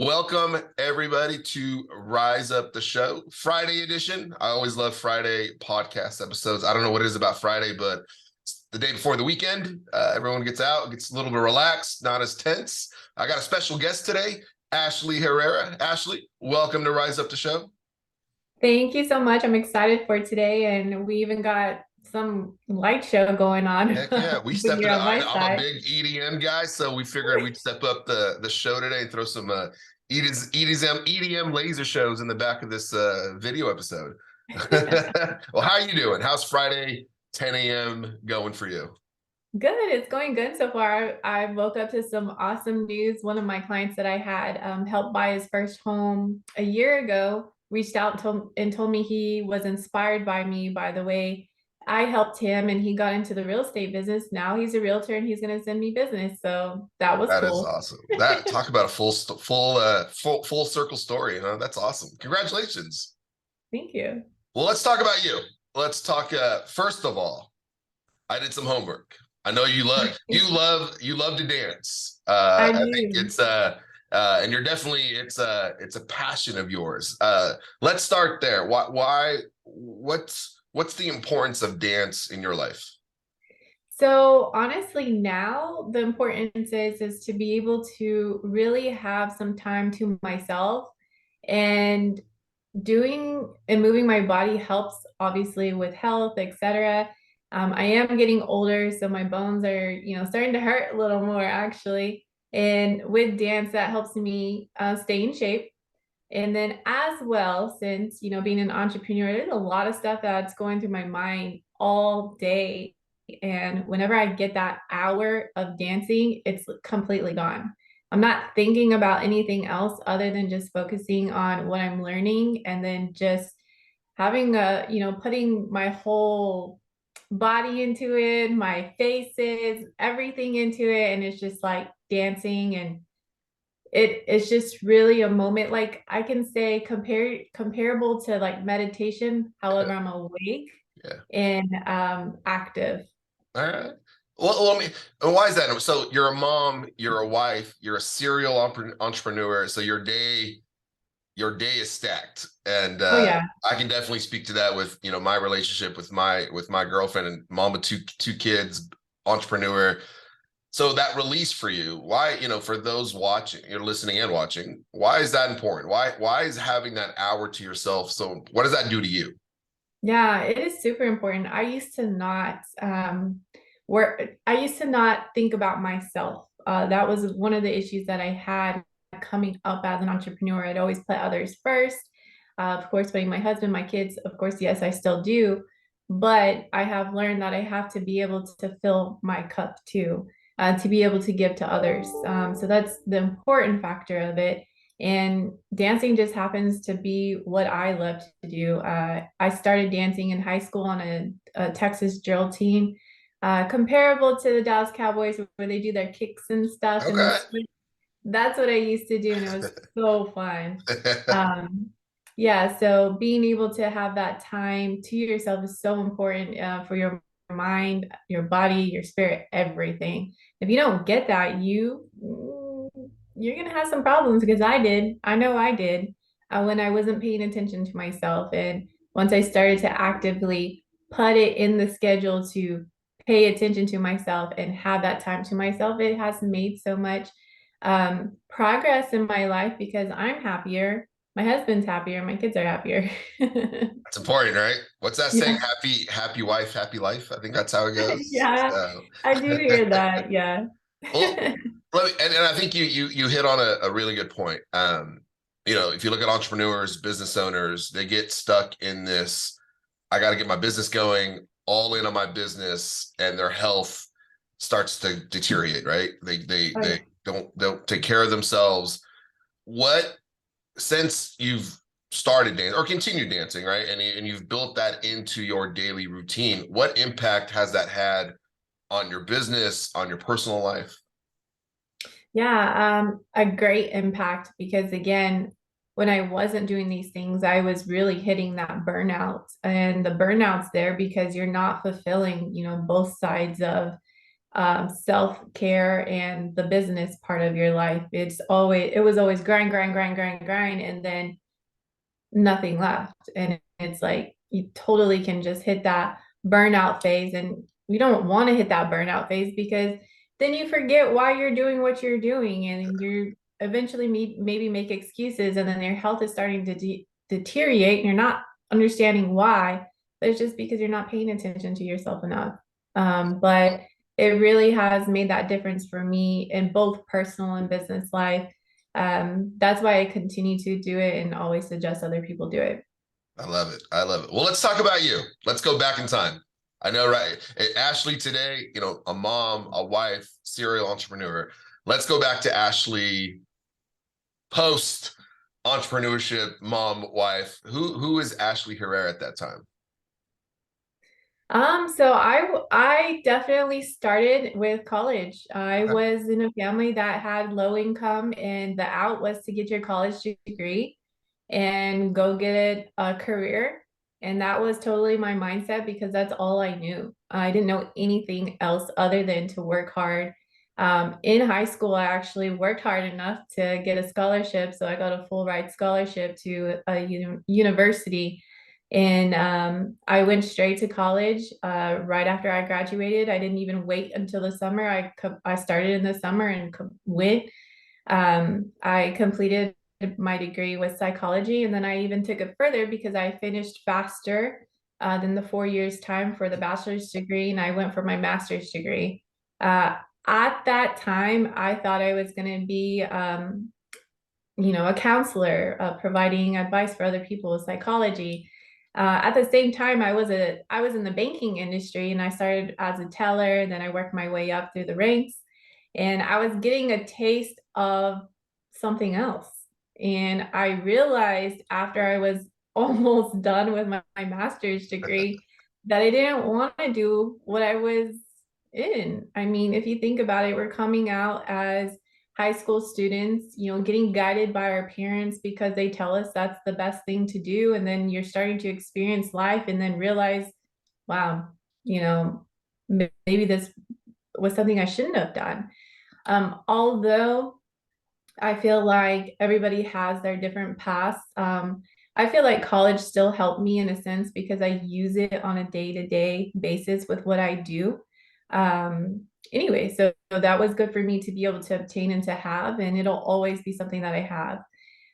Welcome everybody to Rise Up the Show, Friday edition. I always love Friday podcast episodes. I don't know what it is about Friday, but it's the day before the weekend. Everyone gets out, gets a little bit relaxed, not as tense. I got a special guest today, Ashley Herrera. Ashley, welcome to Rise Up the Show. Thank you so much. I'm excited for today, and we even got some light show going on Heck yeah, we when stepped you're it up. on my I'm a side. big EDM guy, so we figured we'd step up the show today and throw some EDM laser shows in the back of this video episode. Well, how are you doing? How's Friday 10 a.m. going for you? Good. It's going good so far. I woke up to some awesome news. One of my clients that I had helped buy his first home a year ago reached out and told me he was inspired by me, by the way I helped him, and he got into the real estate business. Now he's a realtor and he's going to send me business. So that was That is cool. awesome. That talk about a full circle story, huh? That's awesome. Congratulations. Thank you. Well, let's talk about you. Let's talk first of all, I did some homework. I know you love to dance. I I think do. and you're definitely it's a passion of yours. Let's start there. What's the importance of dance in your life? So honestly, now the importance is to be able to really have some time to myself, and doing and moving my body helps obviously with health, etc. I am getting older, so my bones are, starting to hurt a little more actually. And with dance, that helps me stay in shape. And then as well, since, being an entrepreneur, there's a lot of stuff that's going through my mind all day. And whenever I get that hour of dancing, it's completely gone. I'm not thinking about anything else other than just focusing on what I'm learning, and then just having putting my whole body into it, my faces, everything into it. And it's just like dancing, and it's just really a moment, like I can say comparable to like meditation. However, I'm awake Yeah. and active. All right. Well, let me. And why is that? So you're a mom, you're a wife, you're a serial entrepreneur. So your day is stacked, and Oh yeah. I can definitely speak to that with my relationship with my girlfriend and mom of two kids, entrepreneur. So that release for you, why, for those watching, you're listening and watching, why is that important? Why is having that hour to yourself? So what does that do to you? Yeah, it is super important. I used to not think about myself. That was one of the issues that I had coming up as an entrepreneur. I'd always put others first. Of course, putting my husband, my kids, of course, yes, I still do. But I have learned that I have to be able to fill my cup too, to be able to give to others. So that's the important factor of it. And dancing just happens to be what I love to do. I started dancing in high school on a Texas drill team, comparable to the Dallas Cowboys, where they do their kicks and stuff and the Okay. split. That's what I used to do, and it was so fun. Um, yeah, so being able to have that time to yourself is so important, for your mind, your body, your spirit, everything. If you don't get that, you're gonna have some problems, because I did. I know I did, when I wasn't paying attention to myself. And once I started to actively put it in the schedule to pay attention to myself and have that time to myself, it has made so much progress in my life, because I'm happier, my husband's happier, my kids are happier. It's important, right? What's that saying? Yeah. Happy wife, happy life. I think that's how it goes. Yeah, So, I do hear that. Yeah. well, and I think you hit on a really good point. If you look at entrepreneurs, business owners, they get stuck in this, I got to get my business going, all in on my business, and their health starts to deteriorate, right? Oh, They yeah. don't take care of themselves. What Since you've started dancing or continued dancing, right? And you've built that into your daily routine, what impact has that had on your business, on your personal life? Yeah, a great impact, because again, when I wasn't doing these things, I was really hitting that burnout, and the burnout's there because you're not fulfilling, both sides of self-care and the business part of your life. It was always grind, grind, grind, grind, grind, and then nothing left. And it's like you totally can just hit that burnout phase. And you don't want to hit that burnout phase because then you forget why you're doing what you're doing and you're eventually maybe make excuses and then your health is starting to deteriorate and you're not understanding why, but it's just because you're not paying attention to yourself enough. But it really has made that difference for me in both personal and business life. That's why I continue to do it and always suggest other people do it. I love it. I love it. Well, let's talk about you. Let's go back in time. I know, right? Ashley today, a mom, a wife, serial entrepreneur. Let's go back to Ashley post entrepreneurship, mom, wife. Who is Ashley Herrera at that time? So I definitely started with college. I Okay. was in a family that had low income, and the out was to get your college degree and go get a career. And that was totally my mindset because that's all I knew. I didn't know anything else other than to work hard. In high school, I actually worked hard enough to get a scholarship. So I got a full ride scholarship to a university. And I went straight to college right after I graduated. I didn't even wait until the summer. I started in the summer and went. I completed my degree with psychology, and then I even took it further because I finished faster than the 4 years time for the bachelor's degree, and I went for my master's degree. Uh, at that time, I thought I was going to be, a counselor, providing advice for other people with psychology. At the same time, I was in the banking industry, and I started as a teller. Then I worked my way up through the ranks, and I was getting a taste of something else. And I realized after I was almost done with my master's degree that I didn't want to do what I was in. I mean, if you think about it, we're coming out as high school students, getting guided by our parents because they tell us that's the best thing to do. And then you're starting to experience life and then realize, wow, you know, maybe this was something I shouldn't have done. Although I feel like everybody has their different paths. I feel like college still helped me in a sense because I use it on a day-to-day basis with what I do. Anyway, so that was good for me to be able to obtain and to have, and it'll always be something that I have.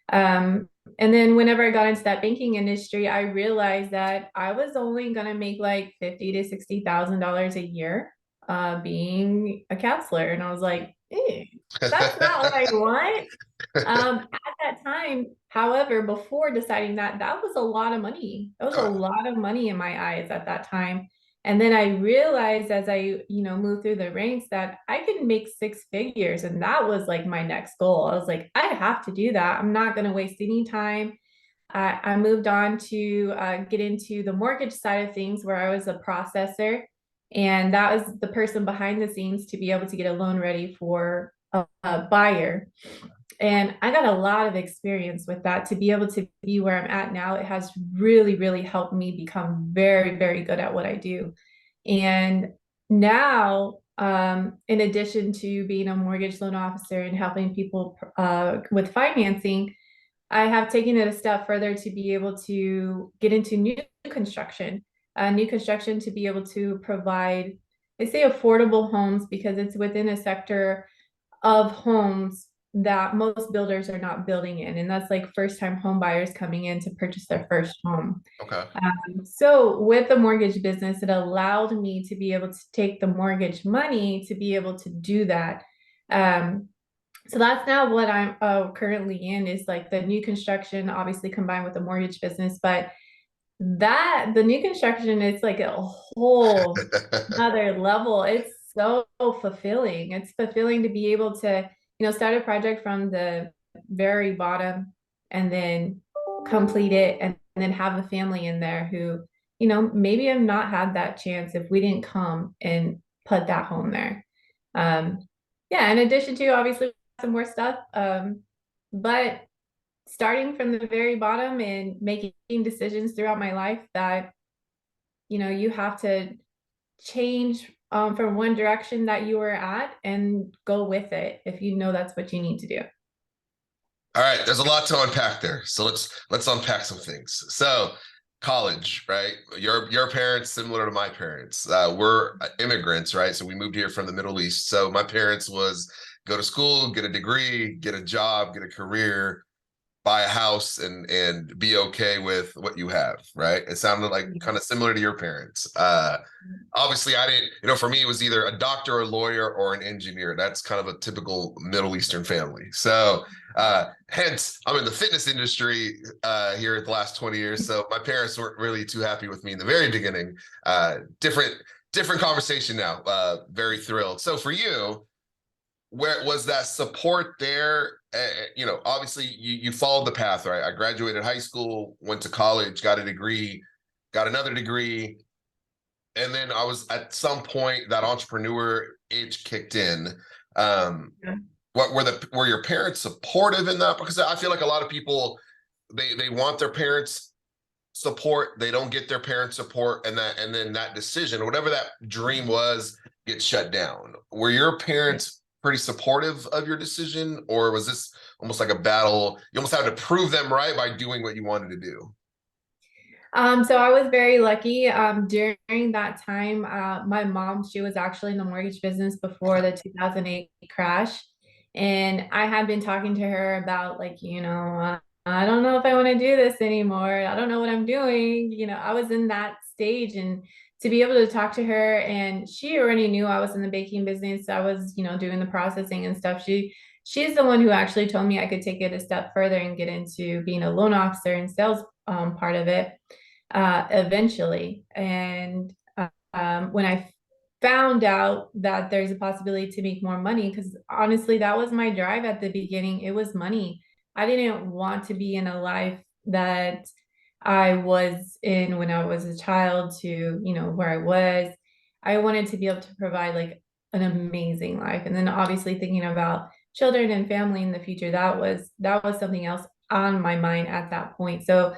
And then whenever I got into that banking industry, I realized that I was only gonna make like 50 to $60,000 a year being a counselor. And I was like, that's not what I want. At that time, however, before deciding that, that was a lot of money. That was a lot of money in my eyes at that time. And then I realized as I, moved through the ranks that I could make six figures. And that was like my next goal. I was like, I have to do that. I'm not going to waste any time. I moved on to get into the mortgage side of things where I was a processor. And that was the person behind the scenes to be able to get a loan ready for a buyer. And I got a lot of experience with that to be able to be where I'm at now. It has really, really helped me become very, very good at what I do. And now, in addition to being a mortgage loan officer and helping people with financing, I have taken it a step further to be able to get into new construction to be able to provide, they say affordable homes because it's within a sector of homes that most builders are not building in. And that's like first time home buyers coming in to purchase their first home. Okay. So with the mortgage business, it allowed me to be able to take the mortgage money to be able to do that. So that's now what I'm currently in is like the new construction, obviously combined with the mortgage business. But that the new construction is like a whole other level. It's so fulfilling. It's fulfilling to be able to, start a project from the very bottom and then complete it and then have a family in there who, maybe have not had that chance if we didn't come and put that home there. Um, yeah, in addition to obviously some more stuff. But starting from the very bottom and making decisions throughout my life that you have to change from one direction that you were at and go with it if you know that's what you need to do. All right, there's a lot to unpack there. So let's unpack some things. So college, right? Your parents similar to my parents. We're immigrants, right? So we moved here from the Middle East. So my parents was go to school, get a degree, get a job, get a career, buy a house, and be okay with what you have, right? It sounded like kind of similar to your parents. Obviously I didn't, for me it was either a doctor, a lawyer, or an engineer. That's kind of a typical Middle Eastern family. So hence I'm in the fitness industry here at the last 20 years. So my parents weren't really too happy with me in the very beginning. Different conversation now. Very thrilled. So for you, where was that support there? Obviously you followed the path, right? I graduated high school, went to college, got a degree, got another degree, and then I was at some point that entrepreneur itch kicked in. Yeah. What were your parents supportive in that? Because I feel like a lot of people they want their parents support, they don't get their parents support, and then that decision, whatever that dream was, gets shut down. Were your parents pretty supportive of your decision, or was this almost like a battle? You almost had to prove them right by doing what you wanted to do. So I was very lucky. During that time, my mom, she was actually in the mortgage business before the 2008 crash. And I had been talking to her about like, I don't know if I want to do this anymore. I don't know what I'm doing. I was in that stage, and to be able to talk to her, and she already knew I was in the baking business. I was, doing the processing and stuff. She's the one who actually told me I could take it a step further and get into being a loan officer and sales part of it eventually. And when I found out that there's a possibility to make more money, because honestly, that was my drive at the beginning. It was money. I didn't want to be in a life that I was in when I was a child to, where I was. I wanted to be able to provide like an amazing life. And then obviously thinking about children and family in the future, that was something else on my mind at that point. So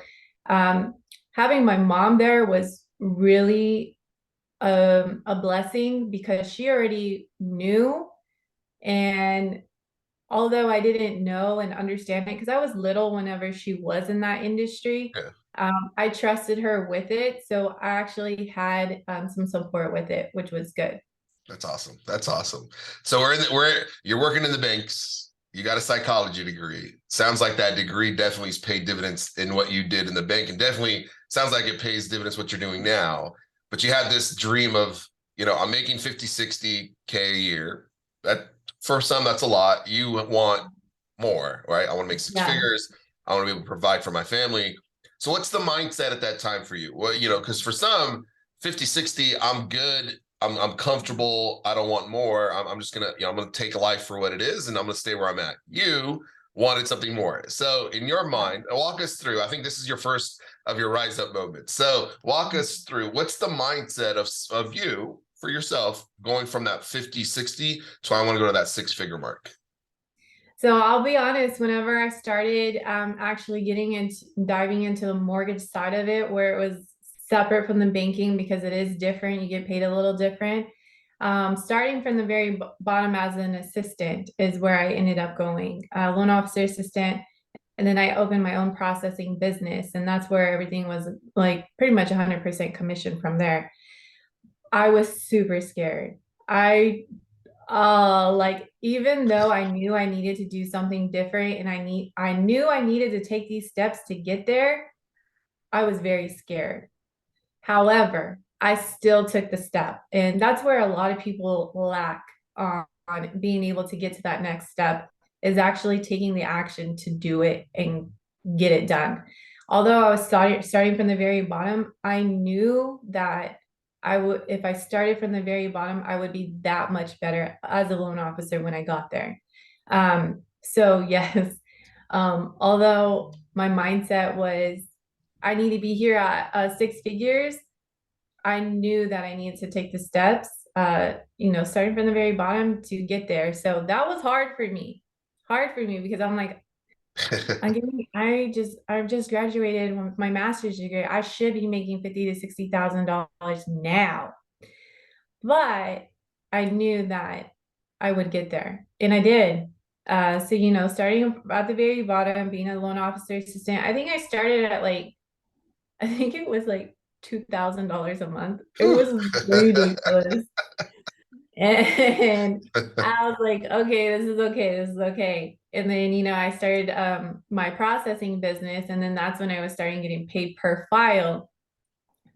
um, having my mom there was really a blessing because she already knew. And although I didn't know and understand it, because I was little whenever she was in that industry, Yeah. I trusted her with it. So I actually had some support with it, which was good. That's awesome. That's awesome. So you're working in the banks. You got a psychology degree. Sounds like that degree definitely has paid dividends in what you did in the bank, and definitely sounds like it pays dividends what you're doing now. But you had this dream of, I'm making 50, 60K a year. That for some, that's a lot. You want more, right? I want to make six Yeah. figures. I want to be able to provide for my family. So what's the mindset at that time for you? Well, because for some, 50, 60, I'm good. I'm comfortable. I don't want more. I'm just gonna, I'm gonna take life for what it is, and I'm gonna stay where I'm at. You wanted something more. So in your mind, walk us through. I think this is your first of your rise up moment. So walk us through what's the mindset of you for yourself going from that 50, 60 to I want to go to that six-figure mark. So I'll be honest, whenever I started actually getting into diving into the mortgage side of it, where it was separate from the banking because it is different, you get paid a little different. Starting from the very bottom as an assistant is where I ended up going, loan officer assistant. And then I opened my own processing business, and that's where everything was like pretty much 100% commission from there. I was super scared. Like even though I knew I needed to do something different and I knew I needed to take these steps to get there, I was very scared. However, I still took the step. And that's where a lot of people lack on being able to get to that next step, is actually taking the action to do it and get it done. Although I was starting from the very bottom, I knew that I would, if I started from the very bottom, I would be that much better as a loan officer when I got there. So yes, although my mindset was I need to be here at six figures, I knew that I needed to take the steps, starting from the very bottom to get there. So that was hard for me because I'm like, I've just graduated with my master's degree. I should be making 50 to $60,000 now. but I knew that I would get there, and I did. So, starting at the very bottom, being a loan officer assistant, I think I started at like, I think it was like $2,000 a month. It Whew. was ridiculous. And I was like, okay, this is okay, this is okay. And then, I started my processing business, and then that's when I was starting getting paid per file.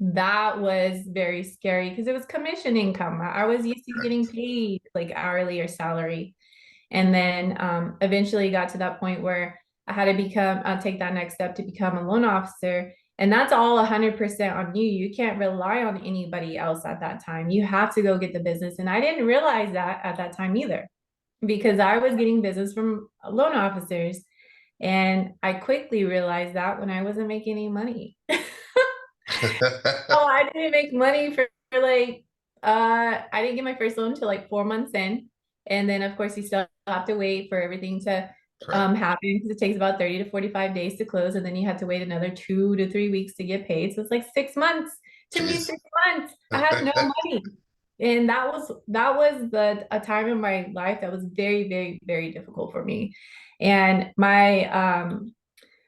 That was very scary because it was commission income. I was used to getting paid like hourly or salary. And then eventually got to that point where I had to take that next step to become a loan officer. And that's all 100% on you. You can't rely on anybody else at that time. You have to go get the business. And I didn't realize that at that time either, because I was getting business from loan officers. And I quickly realized that when I wasn't making any money. Oh, I didn't make money for like I didn't get my first loan until like 4 months in. And then of course you still have to wait for everything to Correct. happen because it takes about 30 to 45 days to close, and then you have to wait another 2 to 3 weeks to get paid. So it's like 6 months. To me, Jeez. 6 months. I had no money. And that was the a time in my life that was very, very, very difficult for me. And my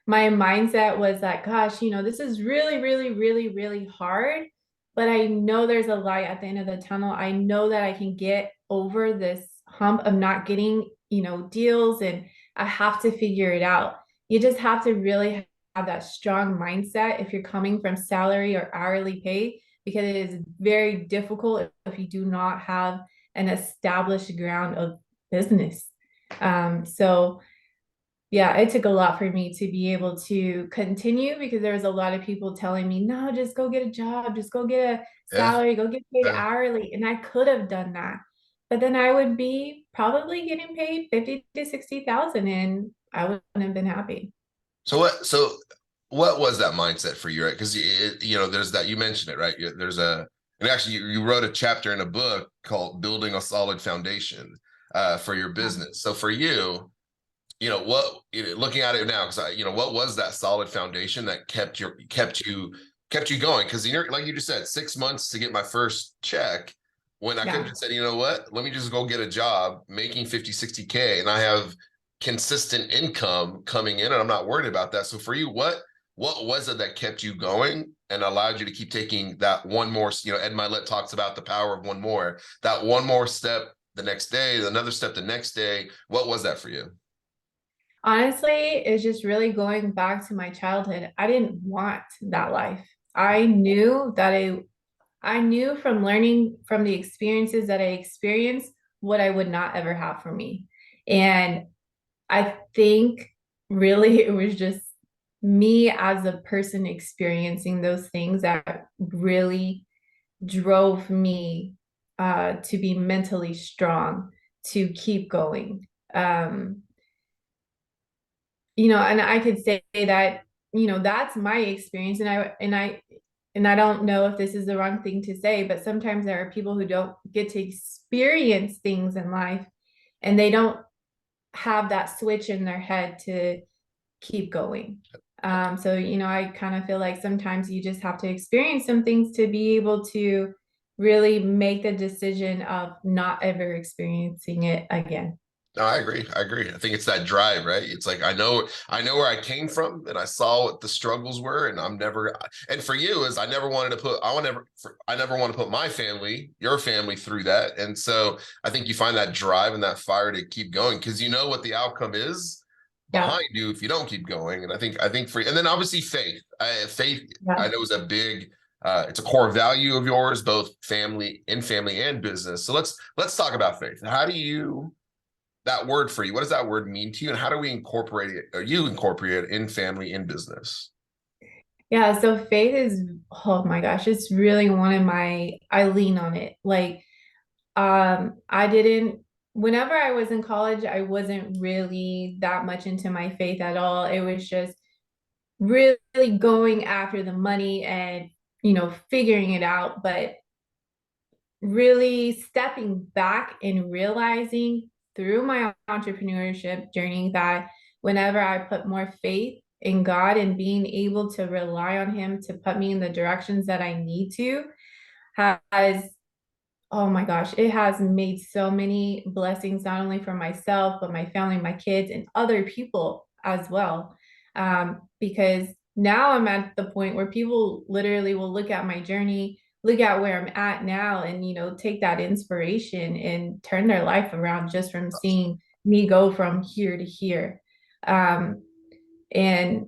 mindset was that, gosh, this is really, really, really, really hard, but I know there's a light at the end of the tunnel. I know that I can get over this hump of not getting, deals, and I have to figure it out. You just have to really have that strong mindset if you're coming from salary or hourly pay, because it is very difficult if you do not have an established ground of business. So yeah, it took a lot for me to be able to continue, because there was a lot of people telling me, no, just go get a job, just go get a Yeah. salary, go get paid Yeah. hourly. And I could have done that. But then I would be probably getting paid 50 to 60,000, and I wouldn't have been happy. So what was that mindset for you, right? Because there's that, you mentioned it, right? There's a, and actually you wrote a chapter in a book called Building a Solid Foundation for your business. So for you, looking at it now, because what was that solid foundation that kept you going? Because like you just said, 6 months to get my first check, when I could have Yeah. just said, you know what, let me just go get a job making 50, 60K, and I have consistent income coming in, and I'm not worried about that. So for you, what was it that kept you going and allowed you to keep taking that one more, Ed Milet talks about the power of one more, that one more step the next day, another step the next day. What was that for you? Honestly, it's just really going back to my childhood. I didn't want that life. I knew that I knew from learning from the experiences that I experienced what I would not ever have for me. And I think really it was just me as a person experiencing those things that really drove me to be mentally strong, to keep going. Um, and I could say that, that's my experience. And I don't know if this is the wrong thing to say, but sometimes there are people who don't get to experience things in life, and they don't have that switch in their head to keep going. So, I kind of feel like sometimes you just have to experience some things to be able to really make the decision of not ever experiencing it again. No, I agree. I agree. I think it's that drive, right? It's like I know where I came from, and I saw what the struggles were, and I'm never. And for you, is I never wanted to put. I never want to put my family, your family, through that. And so I think you find that drive and that fire to keep going, because you know what the outcome is Yeah. behind you if you don't keep going. And I think for, and then obviously faith. Faith, I Yeah. know, is a big. It's a core value of yours, both family and business. So let's talk about faith. How do you, that word for you, what does that word mean to you, and how do we incorporate it, or you incorporate it in family, in business? Yeah. So faith is, oh my gosh, it's really one of I lean on it. Like, I didn't, whenever I was in college, I wasn't really that much into my faith at all. It was just really going after the money and, figuring it out. But really stepping back and realizing through my entrepreneurship journey that whenever I put more faith in God and being able to rely on Him to put me in the directions that I need to, has oh my gosh, it has made so many blessings, not only for myself, but my family, my kids, and other people as well. Because now I'm at the point where people literally will look at my journey, look at where I'm at now, and take that inspiration and turn their life around just from seeing me go from here to here. Um, and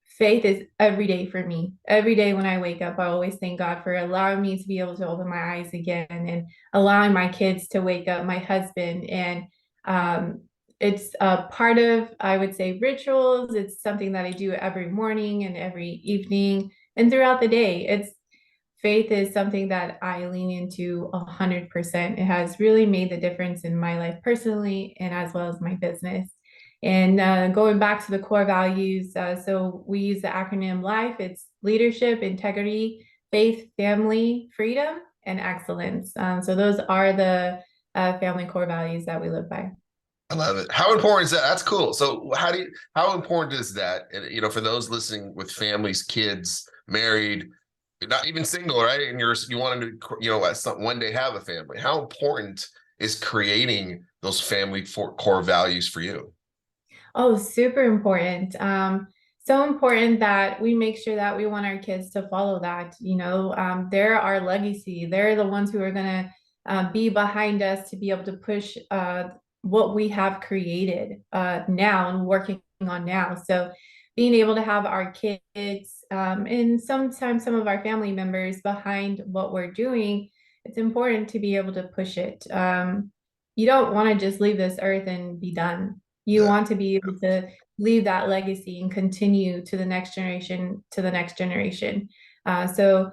faith is every day for me. Every day when I wake up, I always thank God for allowing me to be able to open my eyes again and allowing my kids to wake up, my husband. And um, it's a part of, I would say, rituals. It's something that I do every morning and every evening and throughout the day. It's faith is something that I lean into 100%. It has really made the difference in my life personally and as well as my business. And going back to the core values, so we use the acronym LIFE. It's leadership, integrity, faith, family, freedom, and excellence. So those are the family core values that we live by. I love it. How important is that? That's cool. So how important is that? And for those listening with families, kids, married, not even single, right? And you want to, one day have a family. How important is creating those family core values for you? Oh, super important. So important that we make sure that we want our kids to follow that. They're our legacy. They're the ones who are going to be behind us to be able to push what we have created now and working on now. So being able to have our kids and sometimes some of our family members behind what we're doing, it's important to be able to push it. You don't want to just leave this earth and be done. You Yeah. want to be able to leave that legacy and continue to the next generation, to the next generation. So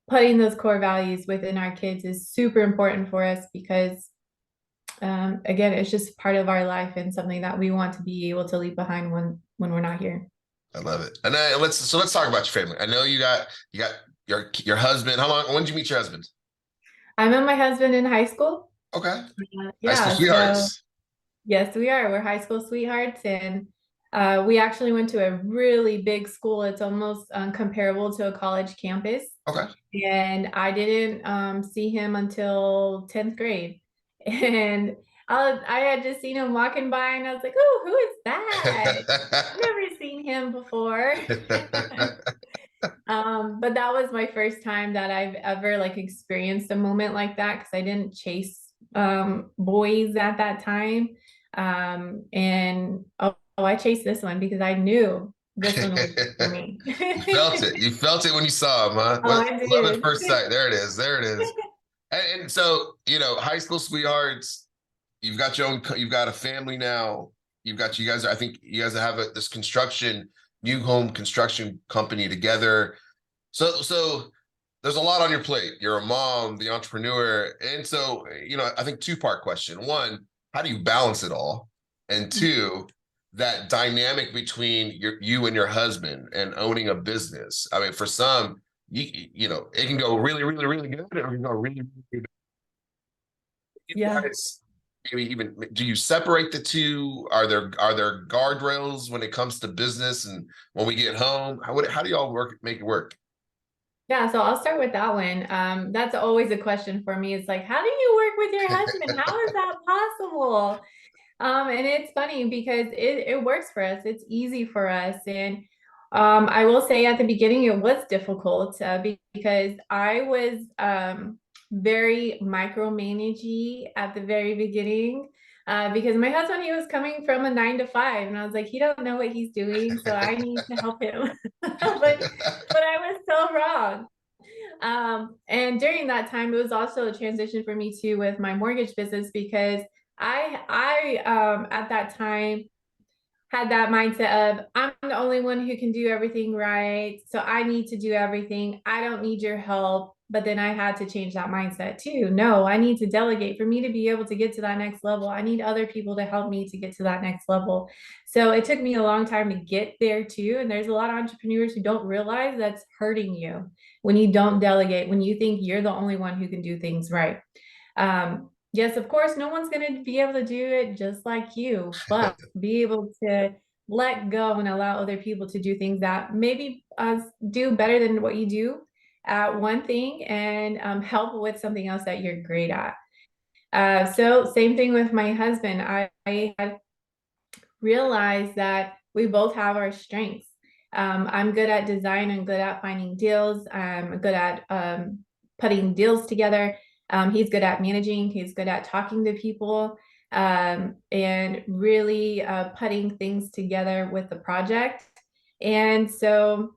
putting those core values within our kids is super important for us because again, it's just part of our life and something that we want to be able to leave behind when we're not here. I love it. And let's talk about your family. I know you got your husband. How long? When did you meet your husband? I met my husband in high school. Okay. High school Yeah, so sweethearts. yes, we are. We're high school sweethearts, and we actually went to a really big school. It's almost comparable to a college campus. Okay. And I didn't see him until 10th grade. And I had just seen him walking by, and I was like, "Oh, who is that? Never seen him before." But that was my first time that I've ever like experienced a moment like that because I didn't chase boys at that time. And I chased this one because I knew this one was for me. You felt it. You felt it when you saw him, huh? Oh, What I love at did. first sight. There it is. There it is. And so, high school sweethearts, you've got a family now. You guys, I think you guys have this new home construction company together. So there's a lot on your plate. You're a mom, the entrepreneur. And so, I think two-part question. One, how do you balance it all? And two, that dynamic between you and your husband and owning a business. I mean, for some, it can go really, really, really good, or it can go really, really good. You Yeah. guys, maybe even do you separate the two? Are there guardrails when it comes to business and when we get home? How do y'all make it work? Yeah, so I'll start with that one. That's always a question for me. It's like, how do you work with your husband? How is that possible? And it's funny because it works for us. It's easy for us. And I will say at the beginning it was difficult because I was very micromanagey at the very beginning. Because my husband, he was coming from a 9 to 5, and I was like, he don't know what he's doing, so I need to help him. But I was so wrong. And during that time, it was also a transition for me too with my mortgage business because I at that time had that mindset of I'm the only one who can do everything right. So I need to do everything. I don't need your help. But then I had to change that mindset too. No, I need to delegate for me to be able to get to that next level. I need other people to help me to get to that next level. So it took me a long time to get there too. And there's a lot of entrepreneurs who don't realize that's hurting you when you don't delegate, when you think you're the only one who can do things right. Yes, of course, no one's going to be able to do it just like you, but be able to let go and allow other people to do things that maybe do better than what you do. at one thing and help with something else that you're great at. So same thing with my husband. I had realized that we both have our strengths. I'm good at design. I'm good at finding deals. I'm good at putting deals together. He's good at managing. He's good at talking to people and really putting things together with the project. And so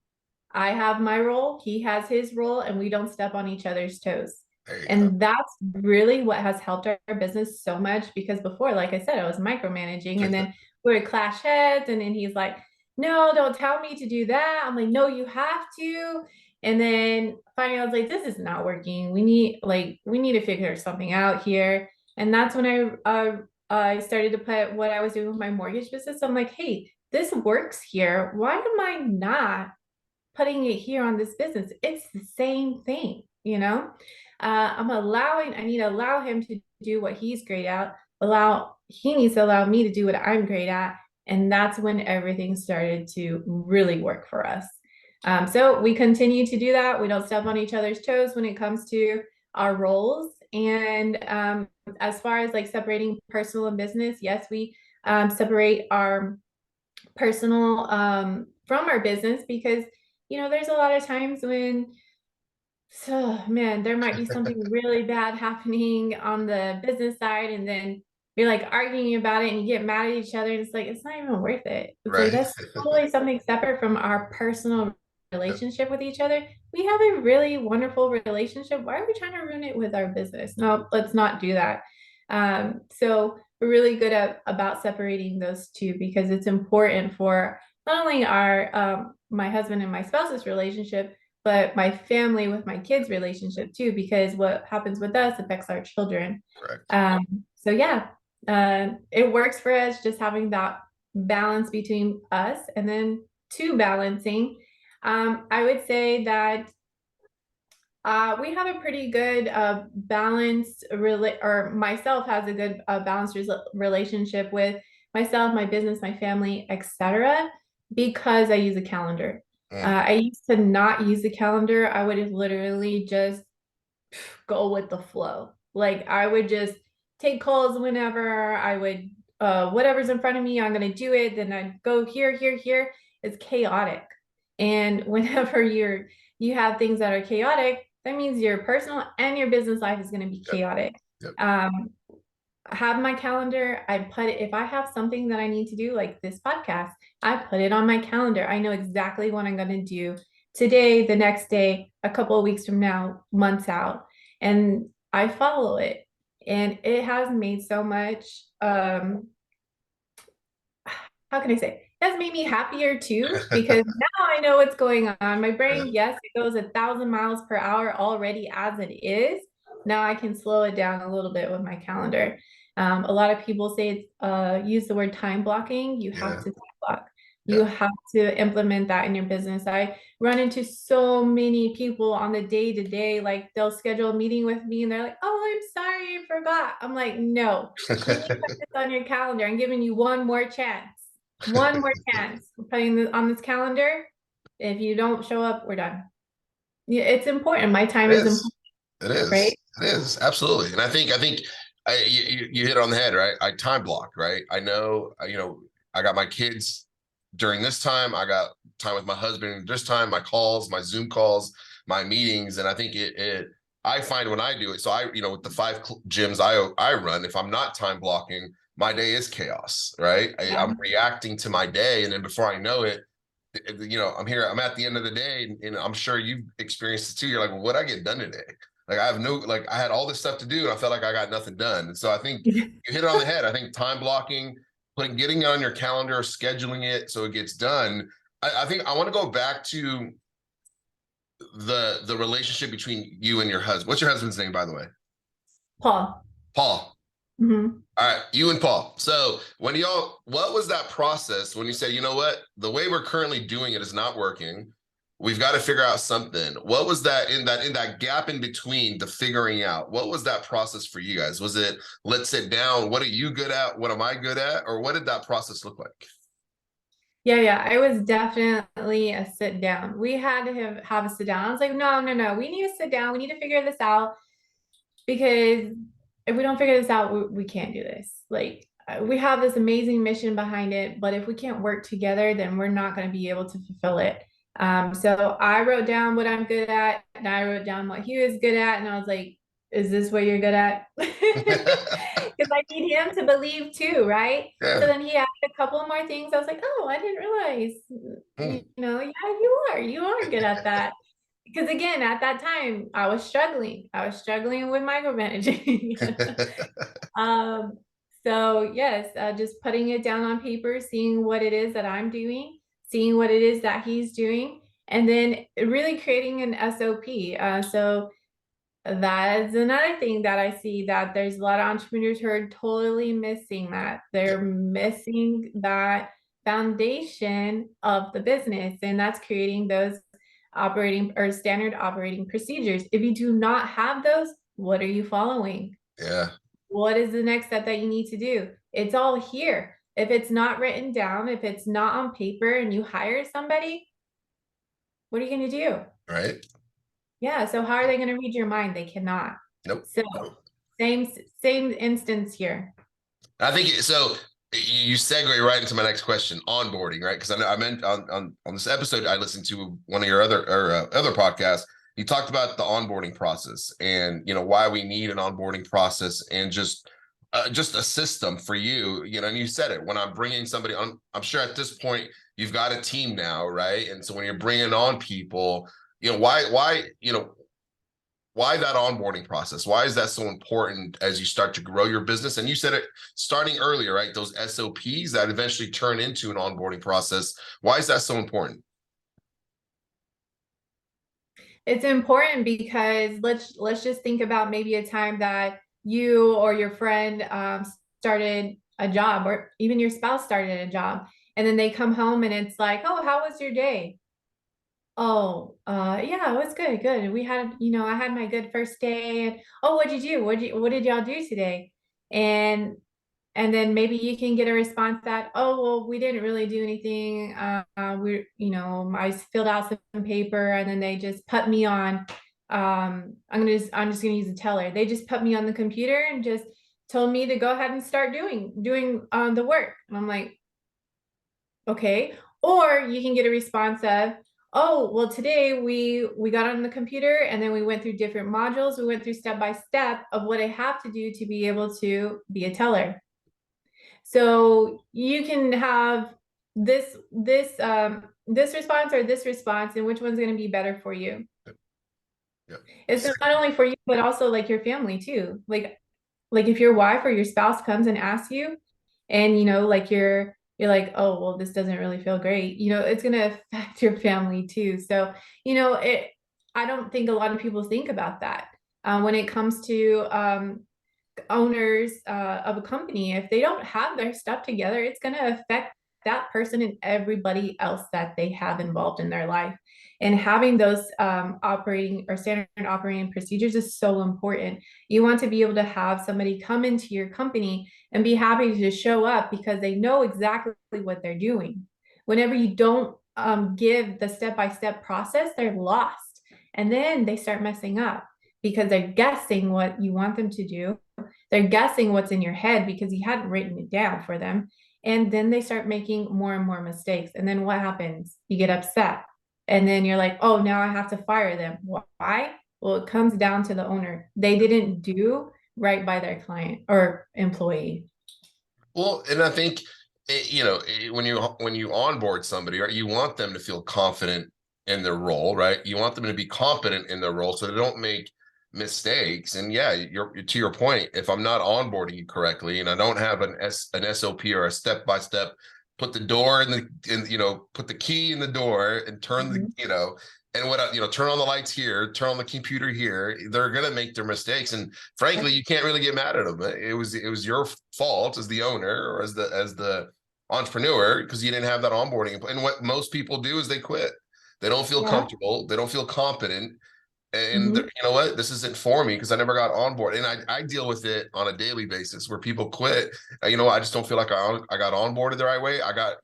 I have my role, he has his role, and we don't step on each other's toes. There you go. And that's really what has helped our business so much because before, like I said, I was micromanaging and then we would clash heads. And then he's like, no, don't tell me to do that. I'm like, no, you have to. And then finally I was like, this is not working. We need to figure something out here. And that's when I started to put what I was doing with my mortgage business. I'm like, hey, this works here. Why am I not putting it here on this business? It's the same thing, you know? I need to allow him to do what he's great at. He needs to allow me to do what I'm great at. And that's when everything started to really work for us. So we continue to do that. We don't step on each other's toes when it comes to our roles. And as far as like separating personal and business, yes, we separate our personal from our business because there's a lot of times when, so man, there might be something really bad happening on the business side, and then you're like arguing about it and you get mad at each other, and it's like it's not even worth it. It's like Right. that's totally something separate from our personal Yep. relationship with each other. We have a really wonderful relationship. Why are we trying to ruin it with our business? No, let's not do that. So we're really good at about separating those two because it's important for not only our my husband and my spouse's relationship, but my family with my kids' relationship too, because what happens with us affects our children. Correct. So yeah, it works for us just having that balance between us and then two balancing. I would say that we have a pretty good balanced or myself has a good balanced relationship with myself, my business, my family, etc. because I use a calendar. Mm. I used to not use the calendar. I would literally just go with the flow. Like I would just take calls whenever I would, whatever's in front of me, I'm gonna do it. Then I'd go here, here, here. It's chaotic. And whenever you have things that are chaotic, that means your personal and your business life is gonna be Yep. chaotic. Yep. Have my calendar. I put it, if I have something that I need to do, like this podcast, I put it on my calendar. I know exactly what I'm going to do today, the next day, a couple of weeks from now, months out, and I follow it. And it has made so much, how can I say? It has made me happier too, because now I know what's going on. My Yeah. brain, yes, it goes 1,000 miles per hour already as it is. Now I can slow it down a little bit with my calendar. A lot of people say it's use the word time blocking. You have Yeah. to time block. You Yeah. have to implement that in your business. I run into so many people on the day to day, like they'll schedule a meeting with me and they're like, oh, I'm sorry, I forgot. I'm like, no, you need to put this on your calendar. I'm giving you one more chance. One more chance. I'm putting this on this calendar. If you don't show up, we're done. Yeah, it's important. My time It is important, is. It is. right? It is. Absolutely. And I think you hit it on the head, right? I time block, right? I know, I got my kids during this time. I got time with my husband this time, my calls, my Zoom calls, my meetings. And I think I find when I do it, so with the five gyms I run, if I'm not time blocking, my day is chaos, right? Yeah. I'm reacting to my day. And then before I know it, I'm at the end of the day, and I'm sure you've experienced it too. You're like, well, what'd I get done today? Like I had all this stuff to do and I felt like I got nothing done. And so I think you hit it on the head. I think time blocking, getting it on your calendar, scheduling it so it gets done. I think I want to go back to the relationship between you and your husband. What's your husband's name, by the way? Paul. Paul. Mhm. All right, you and Paul. So what was that process when you said, you know what, the way we're currently doing it is not working. We've got to figure out something. What was that in that gap in between the figuring out? What was that process for you guys? Was it, let's sit down, what are you good at? What am I good at? Or what did that process look like? Yeah, it was definitely definitely a sit down. We had to have a sit down. I was like, no, no, no. We need to sit down. We need to figure this out because if we don't figure this out, we can't do this. Like we have this amazing mission behind it, but if we can't work together, then we're not going to be able to fulfill it. So I wrote down what I'm good at, and I wrote down what he was good at, and I was like, "Is this what you're good at?" Because I need him to believe too, right? So Yeah. then he added a couple more things. I was like, "Oh, I didn't realize, Hmm. yeah, you are good at that." Because again, at that time, I was struggling. I was struggling with micromanaging. um, so yes, just putting it down on paper, seeing what it is that I'm doing, seeing what it is that he's doing, and then really creating an SOP. So that's another thing that I see that there's a lot of entrepreneurs who are totally missing that. Yeah. They're missing that foundation of the business, and that's creating those operating or standard operating procedures. If you do not have those, what are you following? Yeah. What is the next step that you need to do? It's all here. If it's not written down, if it's not on paper and you hire somebody, what are you going to do? Right. Yeah, so how are they going to read your mind? They cannot. Nope. So same same instance here. I think so. You segue right into my next question, onboarding, right? Because I know I meant on this episode I listened to one of your other podcasts. You talked about the onboarding process and why we need an onboarding process and just a system for you. And you said it when I'm bringing somebody on. I'm sure at this point you've got a team now, right? And so when you're bringing on people, why that onboarding process? Why is that so important as you start to grow your business? And you said it starting earlier, right? Those SOPs that eventually turn into an onboarding process. Why is that so important? It's important because let's just think about maybe a time that you or your friend started a job, or even your spouse started a job, and then they come home and it's like, oh, how was your day? Oh, yeah, it was good, good. We had, I had my good first day. And oh, what'd you do? What did y'all do today? And and then maybe you can get a response that, oh, well, we didn't really do anything. I filled out some paper, and then they just put me on. I'm just gonna use a teller. They just put me on the computer and just told me to go ahead and start doing the work. And I'm like, okay. Or you can get a response of, oh, well, today we got on the computer and then we went through different modules. We went through step by step of what I have to do to be able to be a teller. So you can have this response or this response, and which one's going to be better for you. Yeah. It's not only for you, but also like your family too. Like if your wife or your spouse comes and asks you, and like you're like, oh, well, this doesn't really feel great, it's going to affect your family too. So it I don't think a lot of people think about that when it comes to owners of a company. If they don't have their stuff together, it's going to affect that person and everybody else that they have involved in their life. And having those operating or standard operating procedures is so important. You want to be able to have somebody come into your company and be happy to show up because they know exactly what they're doing. Whenever you don't give the step-by-step process, they're lost. And then they start messing up because they're guessing what you want them to do. They're guessing what's in your head because you hadn't written it down for them. And then they start making more and more mistakes. And then what happens? You get upset. And then you're like, oh, now I have to fire them. Why? Well, it comes down to the owner. They didn't do right by their client or employee. Well, and I think when you onboard somebody, right, you want them to feel confident in their role, right? You want them to be competent in their role so they don't make mistakes. And yeah, you're to your point, if I'm not onboarding you correctly and I don't have an SOP or a step by step, put the door put the key in the door and turn Mhm. and turn on the lights here, turn on the computer here, they're gonna make their mistakes. And frankly, you can't really get mad at them. It was your fault as the owner or as the entrepreneur because you didn't have that onboarding. And what most people do is they quit. They don't feel Yeah. comfortable, they don't feel competent, and Mhm. you know what, this isn't for me because I never got on board. And I deal with it on a daily basis where people quit. I just don't feel like I got onboarded the right way. I got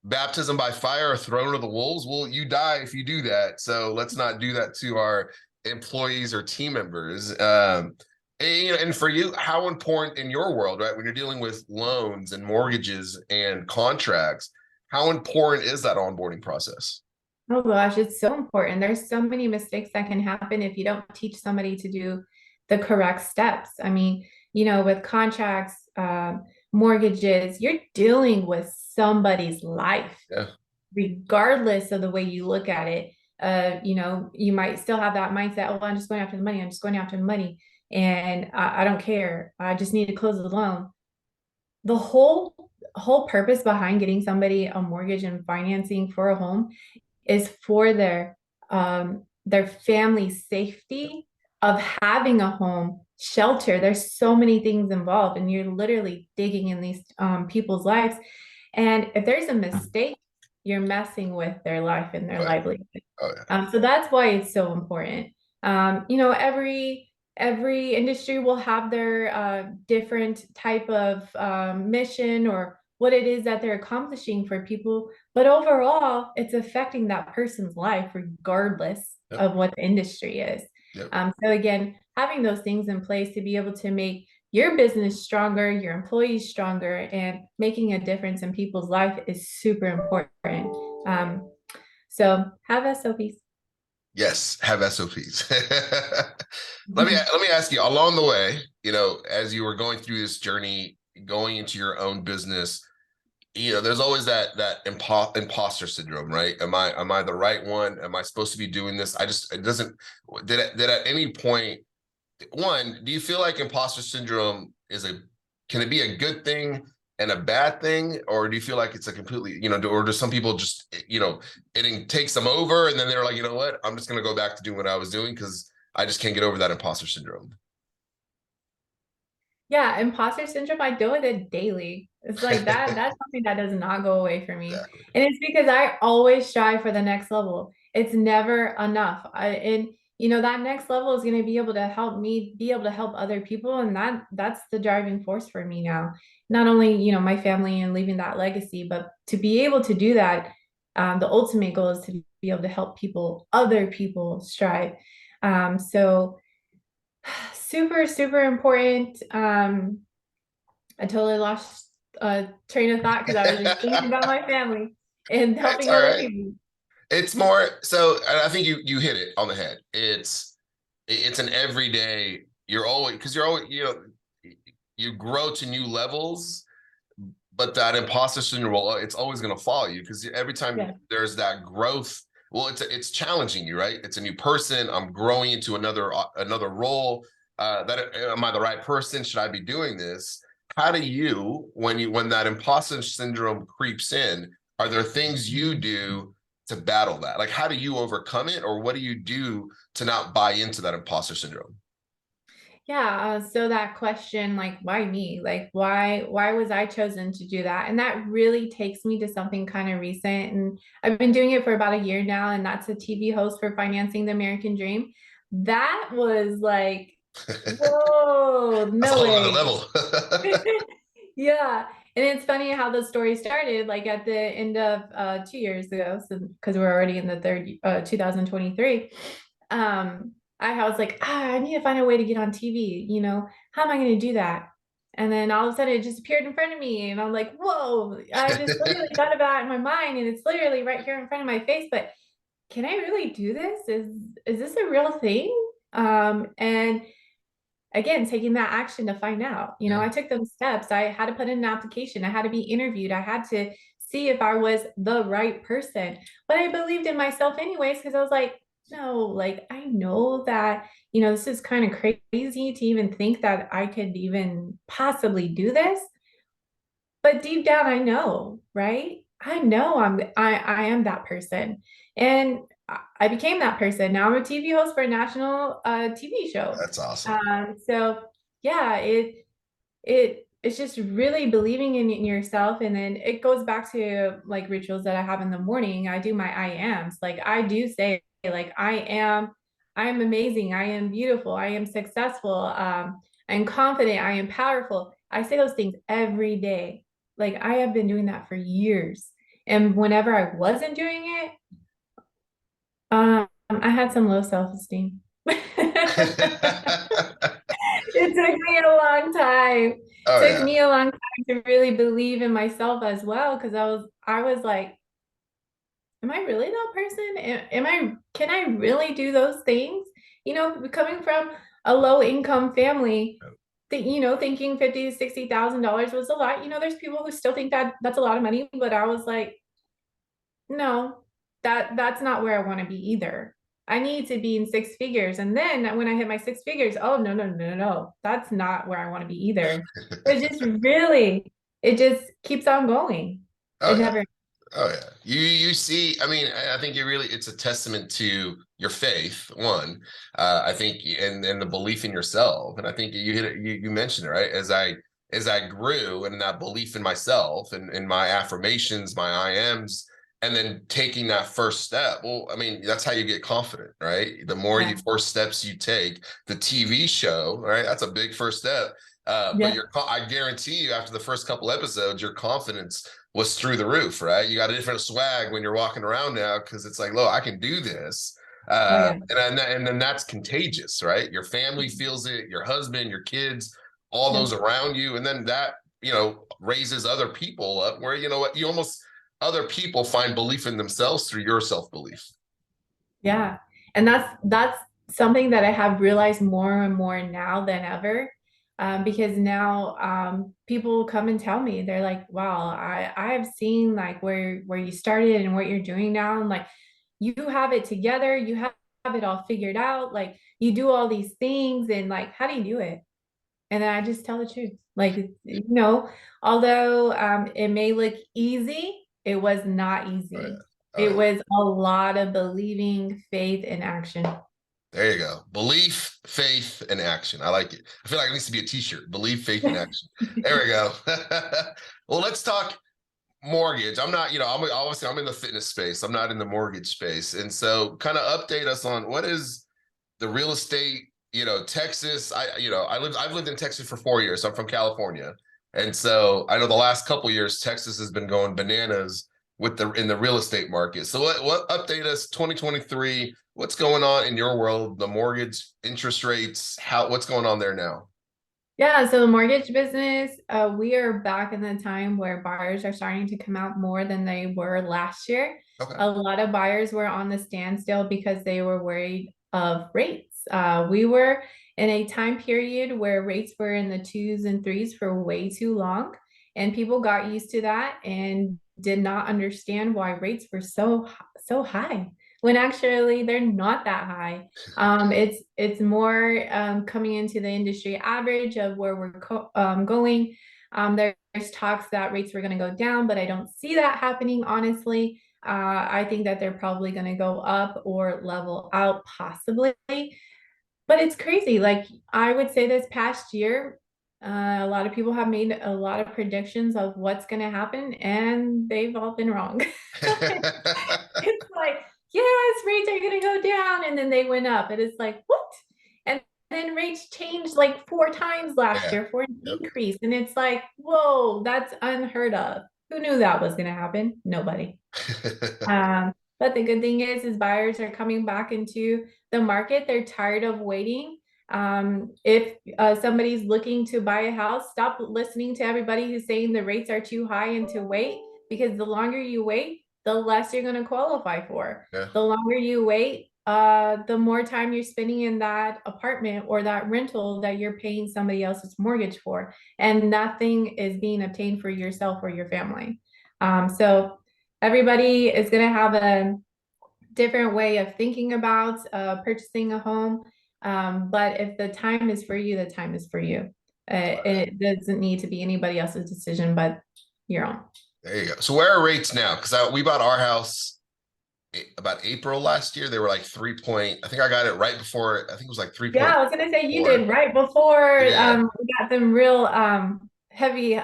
baptism by fire or thrown to the wolves. Well, you die if you do that. So let's not do that to our employees or team members. And for you, how important in your world, right, when you're dealing with loans and mortgages and contracts, how important is that onboarding process? Oh gosh, it's so important. There's so many mistakes that can happen if you don't teach somebody to do the correct steps. I mean, with contracts, mortgages, you're dealing with somebody's life, Yeah. regardless of the way you look at it. You might still have that mindset, oh, I'm just going after the money. I'm just going after the money. And I don't care. I just need to close the loan. The whole purpose behind getting somebody a mortgage and financing for a home is for their family safety of having a home, shelter. There's so many things involved, and you're literally digging in these people's lives. And if there's a mistake, you're messing with their life and their Oh, yeah. livelihood. Oh, yeah. So that's why it's so important. Every industry will have their different type of mission or what it is that they're accomplishing for people, but overall, it's affecting that person's life regardless Yep. of what the industry is. Yep. So again, having those things in place to be able to make your business stronger, your employees stronger, and making a difference in people's life is super important. So have SOPs. Yes, have SOPs. Let me ask you, along the way, as you were going through this journey, going into your own business, there's always that imposter syndrome, right? Am I the right one? Am I supposed to be doing this? It doesn't. Did at any point, one, do you feel like imposter syndrome can it be a good thing and a bad thing, or do you feel like it's a completely, or do some people just, it takes them over and then they're like, you know what, I'm just going to go back to doing what I was doing because I just can't get over that imposter syndrome. Yeah, imposter syndrome, I deal with it daily. It's like that's something that does not go away for me. Exactly. And it's because I always strive for the next level. It's never enough. And that next level is going to be able to help me be able to help other people. And that's the driving force for me now. Not only, my family and leaving that legacy, but to be able to do that, the ultimate goal is to be able to help other people strive. So super, super important. I totally lost train of thought because I was just thinking about my family and It's helping all other right. people. It's more so, I think you hit it on the head. It's an everyday, you're always, because you're always, you grow to new levels, but that imposter syndrome, it's always going to follow you because every time Yeah. there's that growth, well, it's challenging you, right? It's a new person. I'm growing into another role. Am I the right person? Should I be doing this? How do you, when that imposter syndrome creeps in, are there things you do to battle that? Like, how do you overcome it, or what do you do to not buy into that imposter syndrome? Yeah, so that question, like, why me? Like, why was I chosen to do that? And that really takes me to something kind of recent. And I've been doing it for about a year now, and that's a TV host for Financing the American Dream. That was like, whoa, That's a no whole other way. level. Yeah. And it's funny how the story started like at the end of 2 years ago. So because we're already in the third 2023. I was like, I need to find a way to get on TV, how am I going to do that? And then all of a sudden it just appeared in front of me. And I'm like, whoa, I just literally thought about it in my mind and it's literally right here in front of my face. But can I really do this? Is this a real thing? And again, taking that action to find out. Yeah. I took those steps. I had to put in an application. I had to be interviewed. I had to see if I was the right person. But I believed in myself anyways, because I was like, no, like I know that, this is kind of crazy to even think that I could even possibly do this. But deep down, I know, right? I know I am that person. And I became that person. Now I'm a TV host for a national TV show. That's awesome. So yeah, it's just really believing in yourself. And then it goes back to like rituals that I have in the morning. I do my I ams. Like I do say like I am amazing, I am beautiful, I am successful, I'm confident, I am powerful. I say those things every day. Like I have been doing that for years. And whenever I wasn't doing it, I had some low self-esteem. It took me a long time. Oh Took yeah. me a long time to really believe in myself as well, because I was like, am I really that person? Can I really do those things? Coming from a low income family, thinking 50 to 60,000 dollars was a lot. There's people who still think that that's a lot of money, but I was like, no, that's not where I want to be either. I need to be in six figures. And then when I hit my six figures, oh no, no, no, no, no. That's not where I want to be either. It just keeps on going. Oh It yeah. never, Oh yeah. You see, I mean, I think it's a testament to your faith, one. I think and the belief in yourself. And I think you hit it, you mentioned it, right? As I grew and that belief in myself and in my affirmations, my I ams, and then taking that first step. Well, I mean, that's how you get confident, right? The more yeah, you first steps you take, the TV show, right? That's a big first step. But yeah, I guarantee you, after the first couple episodes, your confidence was through the roof, right? You got a different swag when you're walking around now because it's like, look, I can do this. oh yeah, And then that's contagious, right? Your family feels it, your husband, your kids, all yeah. those around you. And then that, raises other people up where, you know what, other people find belief in themselves through your self-belief. Yeah. And that's something that I have realized more and more now than ever. Because now people come and tell me, they're like, wow, I've seen like where you started and what you're doing now. And like you have it together, you have it all figured out, like you do all these things, and like how do you do it? And then I just tell the truth. Like, although it may look easy, it was not Oh easy. yeah. Oh It yeah. was a lot of believing, faith, and action. There you go. Belief, faith, and action. I like it. I feel like it needs to be a t-shirt. Belief, faith, and action. There we go. Well, let's talk mortgage. I'm not, I'm in the fitness space. I'm not in the mortgage space. And so kind of update us on what is the real estate, Texas. I've lived in Texas for 4 years. So I'm from California. And so I know the last couple years, Texas has been going bananas in the real estate market. So what update us 2023? What's going on in your world? The mortgage interest rates, what's going on there now? Yeah, so the mortgage business, we are back in the time where buyers are starting to come out more than they were last year. Okay. A lot of buyers were on the standstill because they were worried of rates. We were in a time period where rates were in the twos and threes for way too long, and people got used to that and did not understand why rates were so high when actually they're not that high. It's more coming into the industry average of where we're going. There's talks that rates were going to go down, but I don't see that happening, honestly. I think that they're probably going to go up or level out, possibly. But it's crazy. Like I would say this past year, a lot of people have made a lot of predictions of what's going to happen, and they've all been wrong. It's like, yes, rates are going to go down. And then they went up. And it's like, what? And then rates changed like four times last Yeah. year for an Yep. increase. And it's like, whoa, that's unheard of. Who knew that was going to happen? Nobody. But the good thing is buyers are coming back into the market. They're tired of waiting. If somebody's looking to buy a house, stop listening to everybody who's saying the rates are too high and to wait, because the longer you wait, the less you're going to qualify for. Yeah. The longer you wait, the more time you're spending in that apartment or that rental that you're paying somebody else's mortgage for, and nothing is being obtained for yourself or your family. So everybody is going to have a different way of thinking about purchasing a home. But if the time is for you, the time is for you. It doesn't need to be anybody else's decision but your own. There you go. So where are rates now? Because we bought our house about April last year. They were like 3 point. I think I got it right before. I think it was like Yeah, I was gonna say you 3.4. did right before Yeah, we got them real heavy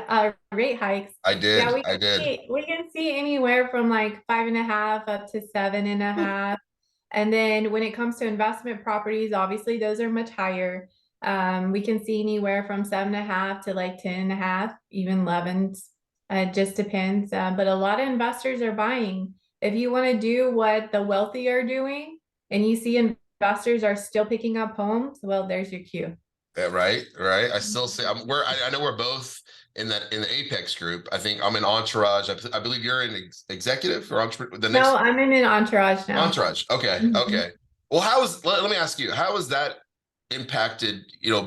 rate hikes. I Yeah, did. I did. we can see anywhere from like 5.5 up to 7.5. And then when it comes to investment properties, obviously those are much higher. We can see anywhere from 7.5 to like 10.5, even 11. It just depends. But a lot of investors are buying. If you want to do what the wealthy are doing and you see investors are still picking up homes, well, there's your cue. Yeah, right, right. I still say I know we're both in the Apex group. I think I'm in Entourage. I believe you're in executive or entrepreneur. The No, next I'm in an entourage now. Entourage. Okay, Mhm. okay. Well, let me ask you, how has that impacted,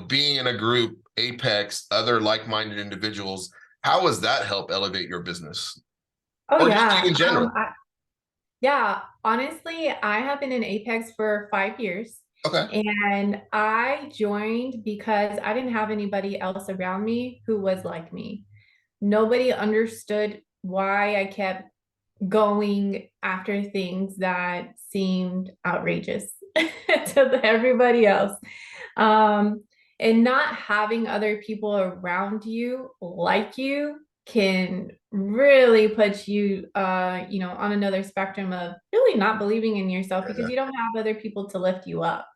being in a group, Apex, other like-minded individuals? How has that helped elevate your business Oh or just yeah. you in general? Yeah, honestly, I have been in Apex for 5 years Okay. and I joined because I didn't have anybody else around me who was like me. Nobody understood why I kept going after things that seemed outrageous to everybody else. Um, and not having other people around you like you can really put you on another spectrum of really not believing in yourself because Yeah. you don't have other people to lift you up.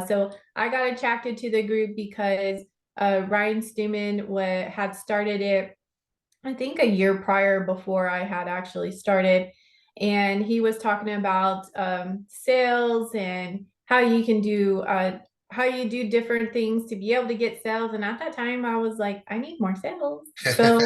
So I got attracted to the group because Ryan Stewman had started it, I think, a year prior before I had actually started. And he was talking about sales and how you do different things to be able to get sales. And at that time, I was like, I need more sales. So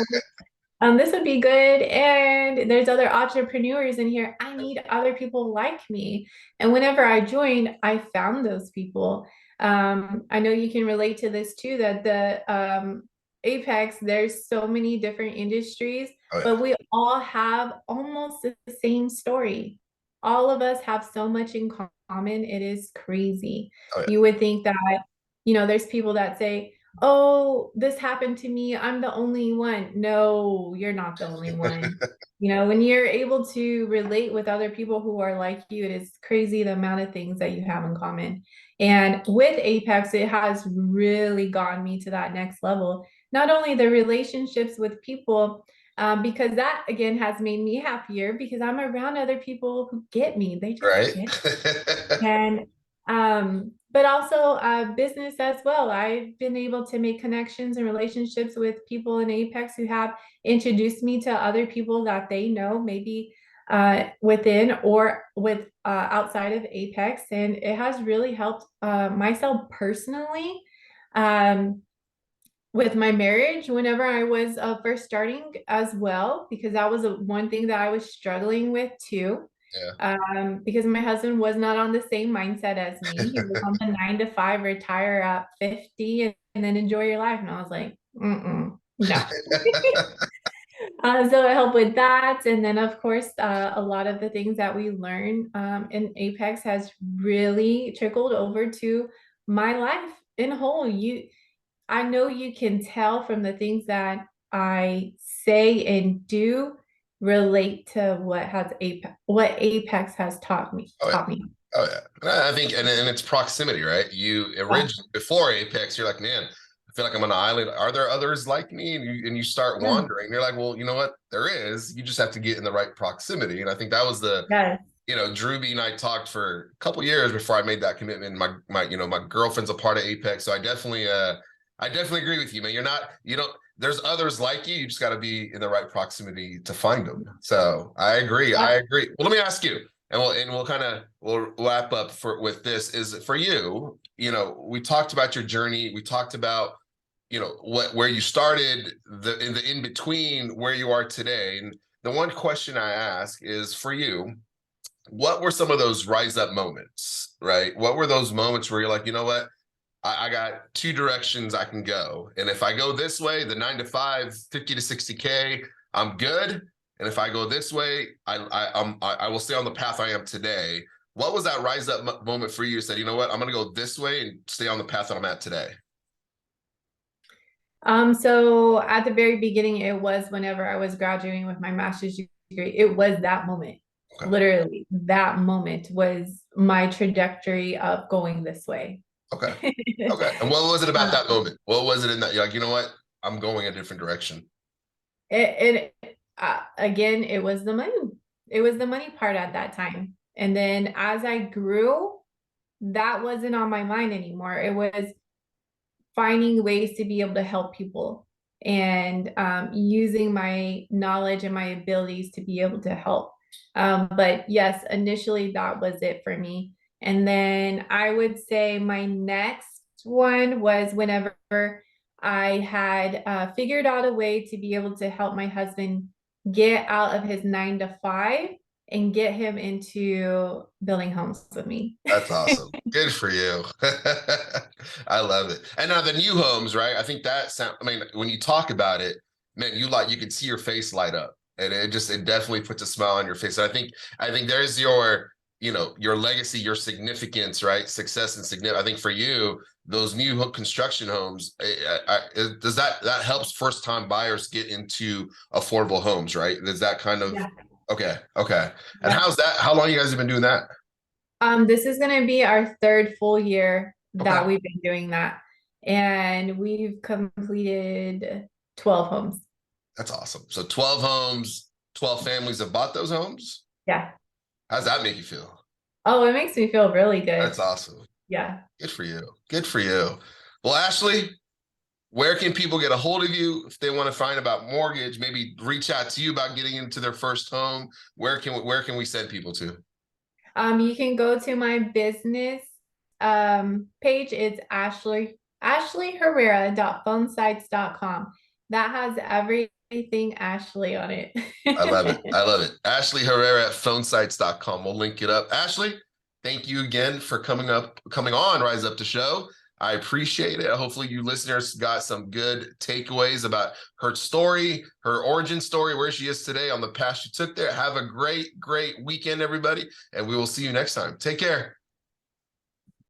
this would be good. And there's other entrepreneurs in here. I need other people like me. And whenever I joined, I found those people. I know you can relate to this too, that the Apex, there's so many different industries, Oh yeah. but we all have almost the same story. All of us have so much in common. It is crazy. Oh You would think that, there's people that say, oh, this happened to me. I'm the only one. No, you're not the only one. When you're able to relate with other people who are like you, it is crazy the amount of things that you have in common. And with Apex, it has really gotten me to that next level. Not only the relationships with people, because that again has made me happier because I'm around other people who get me. They just Right. get and but also business as well. I've been able to make connections and relationships with people in Apex who have introduced me to other people that they know, maybe within or with outside of Apex, and it has really helped myself personally. Um, with my marriage whenever I was first starting as well, because that was one thing that I was struggling with too. Yeah. Because my husband was not on the same mindset as me. He was on the 9 to 5, retire at 50 and then enjoy your life. And I was like, no. So it helped with that. And then, of course, a lot of the things that we learn in Apex has really trickled over to my life in whole. I know you can tell from the things that I say and do relate to what Apex has Oh yeah. taught me. Oh yeah. And I think, and it's proximity, right? You Yeah. originally before Apex, you're like, man, I feel like I'm on an island. Are there others like me? And you start Yeah. wandering. You're like, well, you know what? There is. You just have to get in the right proximity. And I think that was Yes. Drewby and I talked for a couple years before I made that commitment. My girlfriend's a part of Apex, so I definitely agree with you, man. You don't. There's others like you. You just got to be in the right proximity to find them. So I agree. I Yep. agree. Well, let me ask you, and we'll wrap up with this. Is for you. We talked about your journey. We talked about where you started, the in between where you are today. And the one question I ask is for you, what were some of those rise up moments, right? What were those moments where you're like, you know what? I got two directions I can go. And if I go this way, the 9 to 5, 50 to 60K, I'm good. And if I go this way, I will stay on the path I am today. What was that rise up moment for you? You said, you know what? I'm going to go this way and stay on the path that I'm at today. So at the very beginning, it was whenever I was graduating with my master's degree. It was that moment. Okay. Literally, that moment was my trajectory of going this way. Okay. Okay. And what was it about that Um, moment? What was it in that? You're like, you know what? I'm going a different direction. again, it was the money. It was the money part at that time. And then as I grew, that wasn't on my mind anymore. It was finding ways to be able to help people. and using my knowledge and my abilities to be able to help. But yes, initially that was it for me. And then I would say my next one was whenever I had figured out a way to be able to help my husband get out of his 9 to 5 and get him into building homes with me. That's awesome. Good for you. I love it. And now the new homes, right? I think that sound, I mean, when you talk about it, man, you can see your face light up. And it definitely puts a smile on your face. And I think there's your, your legacy, your significance, right? Success and significance. I think for you, those new construction homes, does that helps first time buyers get into affordable homes, right? Does that kind of, Yeah. okay. Okay. And Yeah. how long you guys have been doing that? This is going to be our third full year Okay. that we've been doing that. And we've completed 12 homes. That's awesome. So 12 homes, 12 families have bought those homes. Yeah. How's that make you feel? Oh, it makes me feel really good. That's awesome. Yeah. Good for you. Good for you. Well, Ashley, where can people get a hold of you if they want to find about mortgage, maybe reach out to you about getting into their first home? Where can we send people to? You can go to my business page. It's ashleyherrera.phonesites.com. That has everything Ashley on it. I love it. I love it. Ashley Herrera at phonesites.com. We'll link it up. Ashley, thank you again for coming on Rise Up to Show. I appreciate it. Hopefully you listeners got some good takeaways about her story, her origin story, where she is today on the path she took there. Have a great, great weekend, everybody. And we will see you next time. Take care.